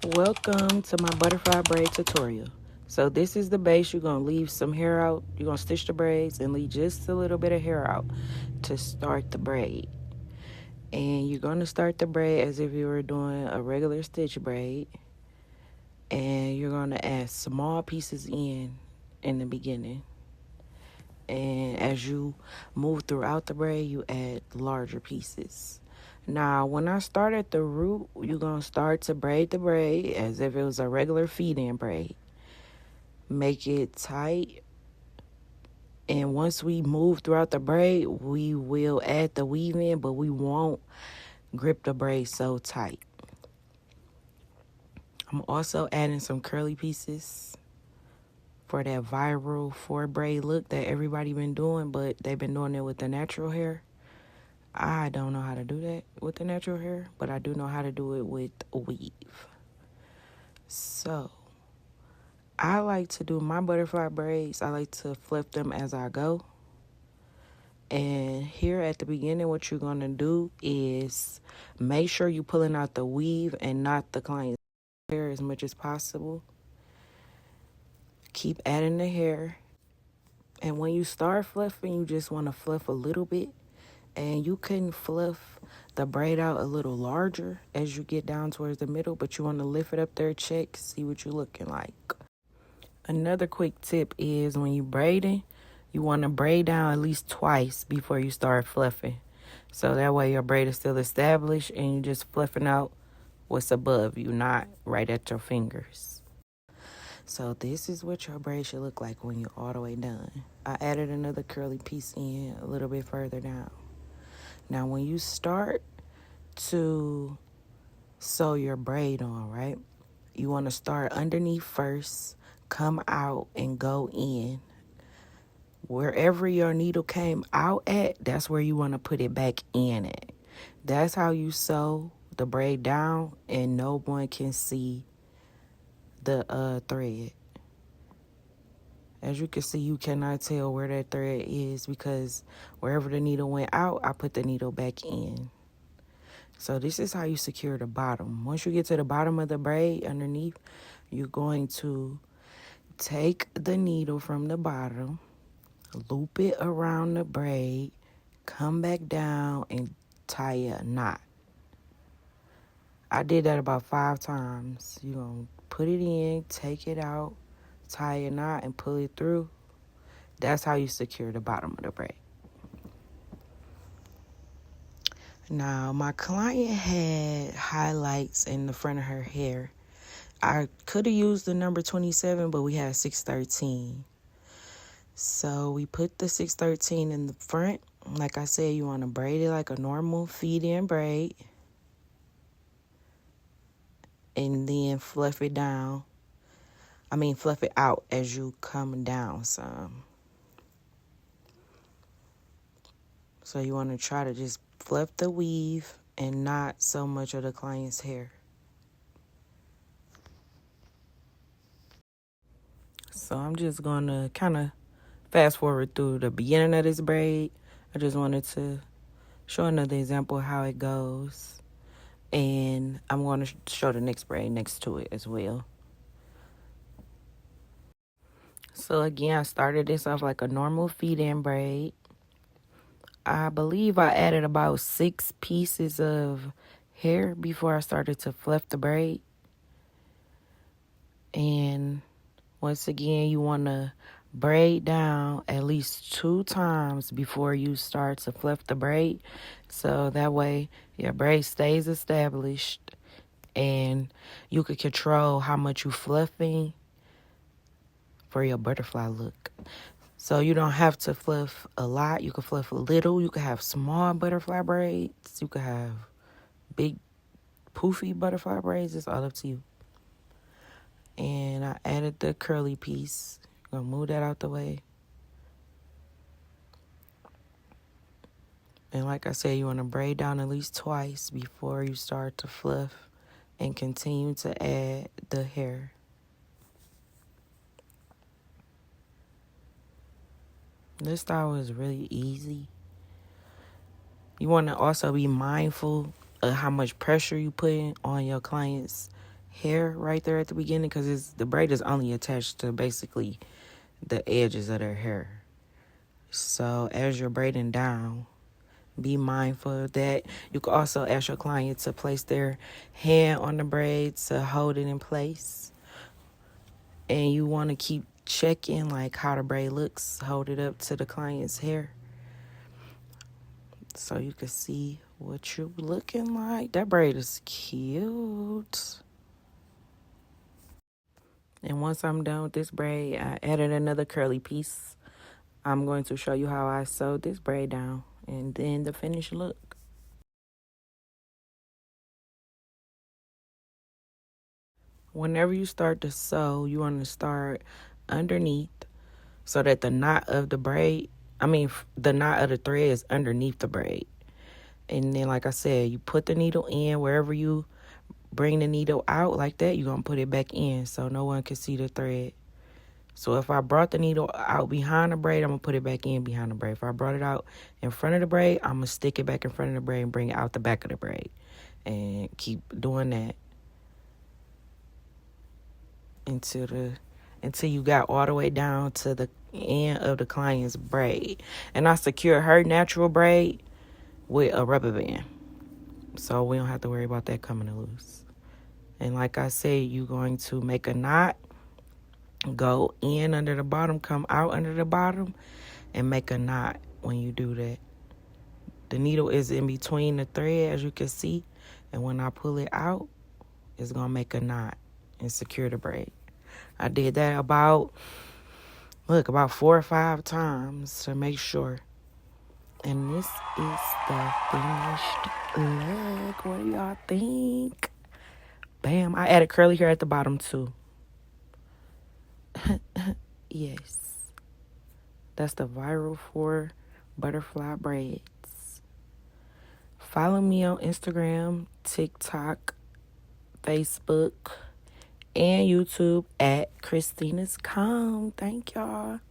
Welcome to my butterfly braid tutorial. So this is the base. You're going to leave some hair out. You're going to stitch the braids and leave just a little bit of hair out to start the braid. And you're going to start the braid as if you were doing a regular stitch braid. And you're going to add small pieces in the beginning. And as you move throughout the braid, you add larger pieces. Now, when I start at the root, you're going to start to braid the braid as if it was a regular feed-in braid. Make it tight. And once we move throughout the braid, we will add the weave in, but we won't grip the braid so tight. I'm also adding some curly pieces for that viral 4-braid look that everybody been doing, but they've been doing it with the natural hair. I don't know how to do that with the natural hair, but I do know how to do it with a weave. So, I like to do my butterfly braids. I like to flip them as I go. And here at the beginning, what you're going to do is make sure you're pulling out the weave and not the client's hair as much as possible. Keep adding the hair. And when you start fluffing, you just want to fluff a little bit. And you can fluff the braid out a little larger as you get down towards the middle, but you want to lift it up there, check, see what you're looking like. Another quick tip is when you're braiding, you want to braid down at least twice before you start fluffing. So that way your braid is still established and you're just fluffing out what's above you, not right at your fingers. So this is what your braid should look like when you're all the way done. I added another curly piece in a little bit further down. Now, when you start to sew your braid on, right, you want to start underneath first, come out, and go in. Wherever your needle came out at, that's where you want to put it back in at. That's how you sew the braid down, and no one can see the thread. As you can see, you cannot tell where that thread is because wherever the needle went out, I put the needle back in. So this is how you secure the bottom. Once you get to the bottom of the braid underneath, you're going to take the needle from the bottom, loop it around the braid, come back down, and tie a knot. I did that about 5 times. You're going to put it in, take it out, tie a knot, and pull it through. That's how you secure the bottom of the braid. Now, my client had highlights in the front of her hair. I could have used the number 27, but we had 613. So we put the 613 in the front. Like I said, you want to braid it like a normal feed-in braid. And then fluff it down. Fluff it out as you come down some. So you want to try to just fluff the weave and not so much of the client's hair. So I'm just going to kind of fast forward through the beginning of this braid. I just wanted to show another example of how it goes. And I'm going to show the next braid next to it as well. So again, I started this off like a normal feed-in braid. I believe I added about 6 pieces of hair before I started to fluff the braid. And once again, you want to braid down at least 2 times before you start to fluff the braid. So that way your braid stays established and you can control how much you fluffing for your butterfly look. So you don't have to fluff a lot. You can fluff a little. You can have small butterfly braids. You can have big poofy butterfly braids. It's all up to you. And I added the curly piece. I'm going to move that out the way. And like I said, you want to braid down at least twice before you start to fluff and continue to add the hair. This style is really easy. You want to also be mindful of how much pressure you put on your client's hair right there at the beginning, because the braid is only attached to basically the edges of their hair. So as you're braiding down, be mindful of that. You can also ask your client to place their hand on the braid to hold it in place. And you want to keep checking like how the braid looks. Hold it up to the client's hair so you can see what you're looking like. That braid is cute. And once I'm done with this braid, I added another curly piece. I'm going to show you how I sewed this braid down and then the finished look. Whenever you start to sew, you want to start underneath so that the knot of the knot of the thread is underneath the braid. And then, like I said, you put the needle in wherever you bring the needle out like that, you're going to put it back in so no one can see the thread. So if I brought the needle out behind the braid, I'm going to put it back in behind the braid. If I brought it out in front of the braid, I'm going to stick it back in front of the braid and bring it out the back of the braid. And keep doing that until you got all the way down to the end of the client's braid. And I secure her natural braid with a rubber band, so we don't have to worry about that coming loose. And like I said, you're going to make a knot, go in under the bottom, come out under the bottom, and make a knot when you do that. The needle is in between the thread, as you can see, and when I pull it out, it's going to make a knot and secure the braid. I did that about 4 or 5 times to make sure. And this is the finished look. What do y'all think? Bam. I added curly hair at the bottom too. Yes. That's the Viral 4 butterfly braids. Follow me on Instagram, TikTok, Facebook, and YouTube at Christina's Calm. Thank y'all.